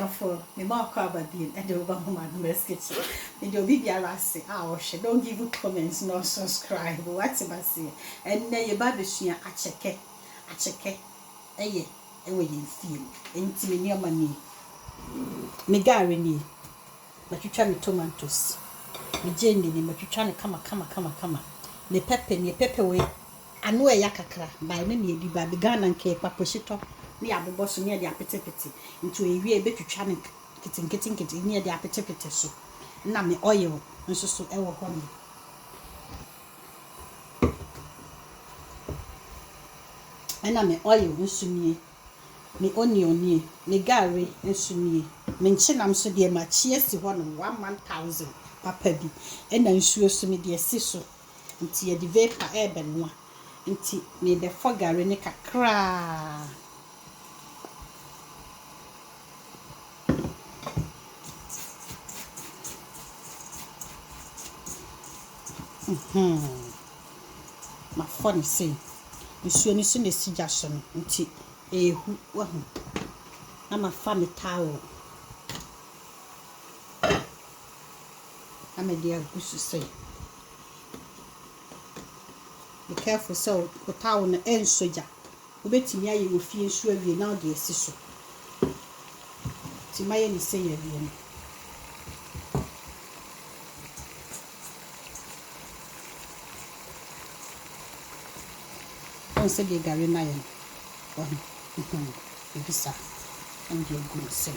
for me more Aberdeen and over my kitchen. And you'll be say, don't give comments, no subscribe. What's about say? And then your baby she Acheke, eh, and we feel intimate near money. Me Gari ni, but you try me tomatoes. Me Jenny, but you try to come. Me pepper way. I know a yakakra by me di ba began and cake paposhito near the boss near the appetite into a way bet to channel kitten near the appetite so. Now me oil and so ever home. And I'm me oil and sumi, me onion, me Gari and sumi, mention I'm so dear my cheers 1,000 papa bi, and then sure to me dear sister until the vapor air ben nti me be Gari ne kakra ma phone say nsuo ni so na sigya so no nti ehu wahu na ma fa me towel ama dia gusu say be careful so the towel na ensoja obetimi aye ofie nsuo awie na ode esi so ti maye ni say awie no on se de Gari na yen bisa and you go say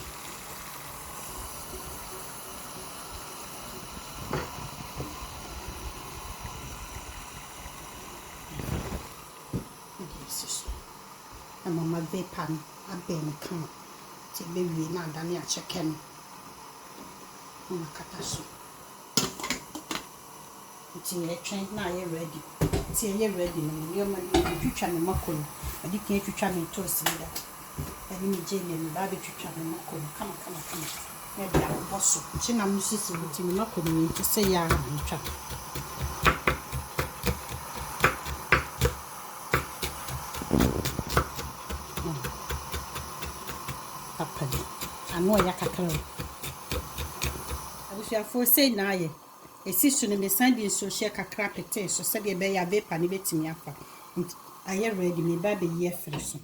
and mama vapor abem kan ti bewie na adane Acheke no mama kataso ti e twen na ye ready ti ye ready no yo ma twitwa ne makolo adi kan twitwa ne toast nda ani mi jene no ba be twitwa ne makolo kama ya dia boso chi na musisi ti mi makolo ni ti se ya twitwa ano ya kakra abusia for say na ye esi so ne me sandi so she kakra pete so se de be ya vapor ne betimi afa aye ready me ba be ye fere so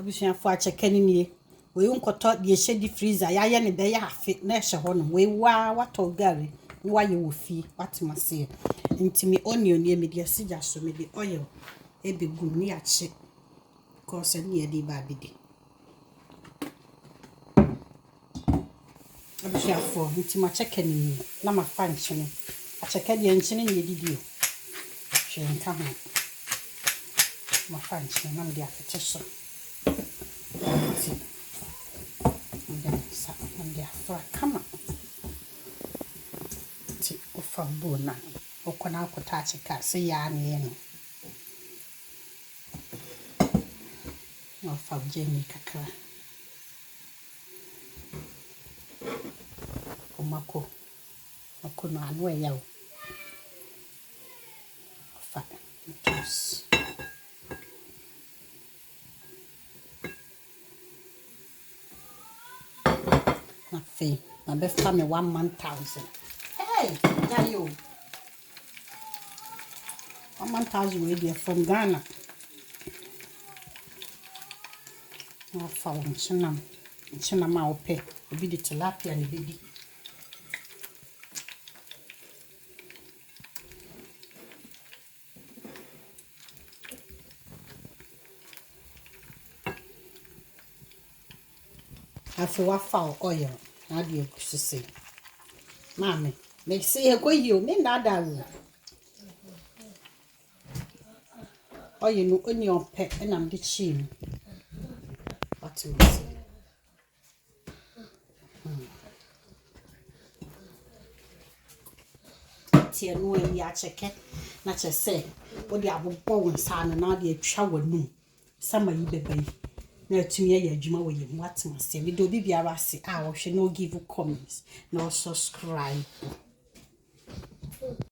abusia for Acheke ni we unkoto de she di freezer ya ye ne be ya afe na ehye ho no we wa wato Gari ni wa ye wo fie watemase ntimi onion ne me de sigya so me de oil e be gum ni ache cause ni e di ba bi di abusia for ntimi Acheke ni na ma fa nchene Acheke de nchene ni didi o hwe nka ho ma fa nchene na me de afete so and they are come ti ofa bona okona akota Acheke se ya ne no ofa jeni kakra omako no anu eya o ofa tos Nothing. My best family 1,000. Hey, yeah, you. 1,000 really from Ghana. I found Chinama ope. Be the tilapia and the baby. I feel what foul oil. How do you say? Mammy, may say a go you, me not that. Oh, you know, only on pet and I'm the chin. What to say? Tia no and Acheke, not just say, what the apple bones and now the shower no. Summer you baby. No to me a juma with what must say. We do be a rassy hour, she no give you comments, no subscribe.